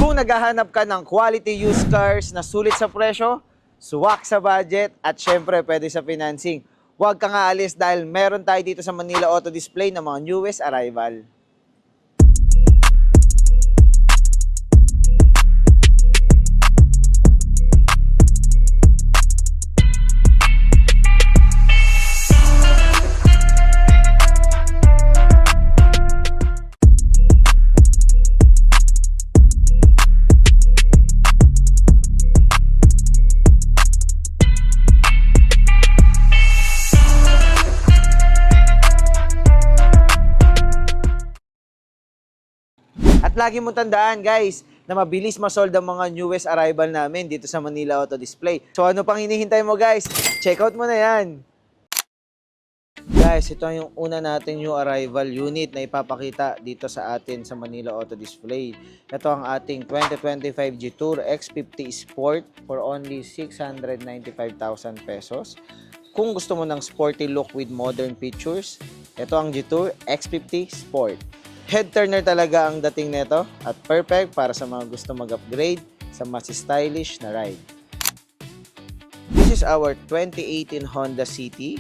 Kung naghahanap ka ng quality used cars na sulit sa presyo, swak sa budget, at syempre pwede sa financing, huwag kang aalis dahil meron tayo dito sa Manila Auto Display ng mga newest arrival. At lagi mong tandaan guys, na mabilis masold ang mga newest arrival namin dito sa Manila Auto Display. So ano pang hinihintay mo guys? Check out mo na yan! Guys, ito yung una natin new arrival unit na ipapakita dito sa atin sa Manila Auto Display. Ito ang ating 2025 G-Tour X50 Sport for only 695,000 pesos. Kung gusto mo ng sporty look with modern features, ito ang G-Tour X50 Sport. Head turner talaga ang dating nito at perfect para sa mga gusto mag-upgrade sa mas stylish na ride. This is our 2018 Honda City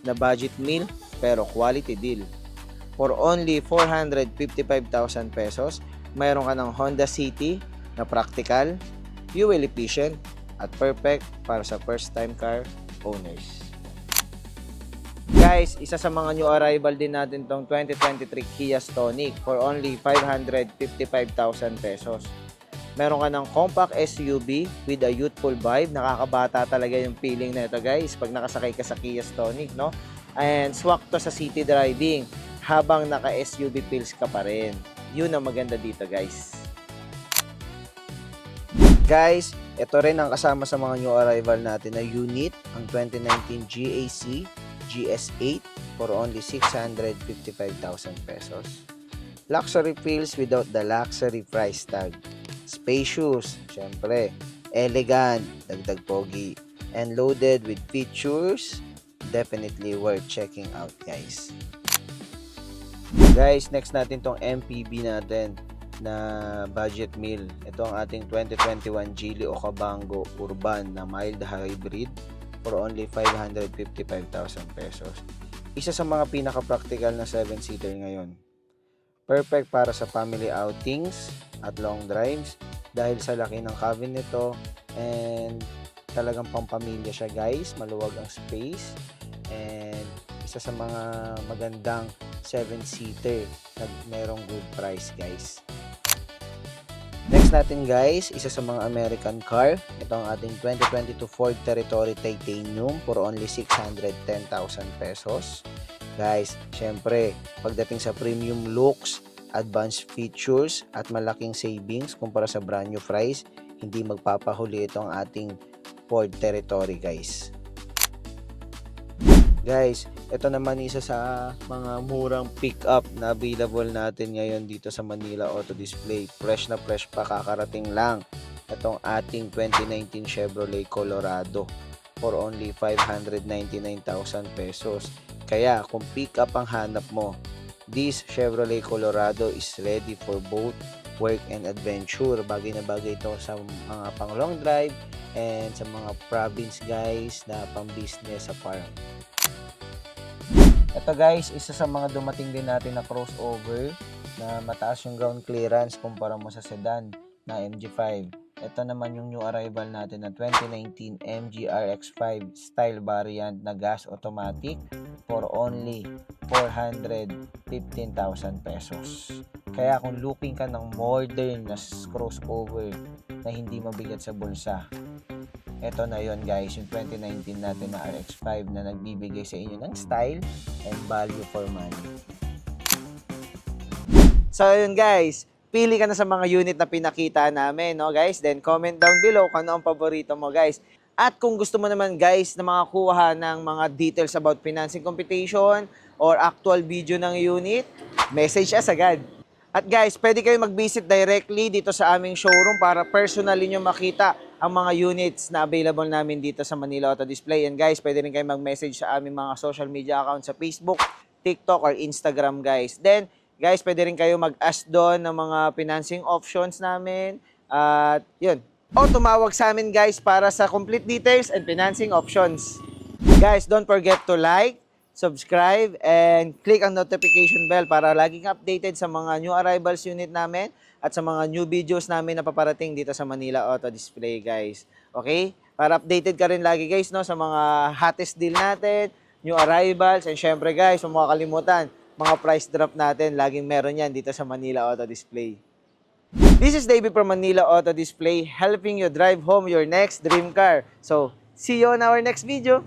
na budget meal pero quality deal. For only 455,000 pesos, mayroon ka ng Honda City na practical, fuel efficient at perfect para sa first time car owners. Guys, isa sa mga new arrival din natin tong 2023 Kia Stonic for only 555,000 pesos. Meron ka ng compact SUV with a youthful vibe. Nakakabata talaga yung feeling na ito guys pag nakasakay ka sa Kia Stonic, no? And swak to sa city driving habang naka-SUV feels ka pa rin. Yun ang maganda dito guys. Guys, ito rin ang kasama sa mga new arrival natin na unit, ang 2019 GAC GS8 for only 655,000 pesos. Luxury feels without the luxury price tag. Spacious, syempre. Elegant, dagdag pogi. And loaded with features, definitely worth checking out guys. Guys, next natin tong MPV natin na budget meal. Ito ang ating 2021 Geely Okavango Urban na mild hybrid for only 555,000 pesos. Isa sa mga pinaka-practical na 7-seater ngayon. Perfect para sa family outings at long drives dahil sa laki ng cabin nito and talagang pampamilya siya guys. Maluwag ang space and isa sa mga magandang 7-seater na merong good price guys. Next natin guys, isa sa mga American car. Ito ang ating 2022 Ford Territory Titanium for only 610,000 pesos. Guys, syempre, pagdating sa premium looks, advanced features, at malaking savings kumpara sa brand new price, hindi magpapahuli itong ating Ford Territory guys. Guys, ito naman isa sa mga murang pick-up na available natin ngayon dito sa Manila Auto Display. Fresh na fresh pa, kakarating lang. Itong ating 2019 Chevrolet Colorado for only 599,000 pesos. Kaya kung pick-up ang hanap mo, this Chevrolet Colorado is ready for both work and adventure. Bagay na bagay ito sa mga pang long drive and sa mga province guys na pang business sa farm. Ito guys, isa sa mga dumating din natin na crossover na mataas yung ground clearance kumpara mo sa sedan na MG5. Ito naman yung new arrival natin na 2019 MG RX-5 style variant na gas automatic for only 415,000 pesos. Kaya kung looking ka ng modern na crossover na hindi mabigat sa bulsa, ito na yon guys, yung 2019 natin na RX-5 na nagbibigay sa inyo ng style and value for money. So yun guys, pili ka na sa mga unit na pinakita namin, no guys? Then comment down below kung ano ang paborito mo guys. At kung gusto mo naman guys na makakuha ng mga details about financing computation or actual video ng unit, message us agad. At guys, pwede kayo mag-visit directly dito sa aming showroom para personally nyo makita ang mga units na available namin dito sa Manila Auto Display. And guys, pwede rin kayo mag-message sa aming mga social media accounts sa Facebook, TikTok, or Instagram guys. Then, Guys, pwede rin kayo mag-ask doon ng mga financing options namin. At yun. O tumawag sa amin guys para sa complete details and financing options. Guys, don't forget to like, subscribe, and click ang notification bell para laging updated sa mga new arrivals unit namin at sa mga new videos namin na paparating dito sa Manila Auto Display, guys. Okay? Para updated ka rin lagi, guys, no, sa mga hottest deal natin, new arrivals, and syempre, guys, huwag mo kakalimutan, mga price drop natin, laging meron yan dito sa Manila Auto Display. This is Davey from Manila Auto Display, helping you drive home your next dream car. So, see you on our next video.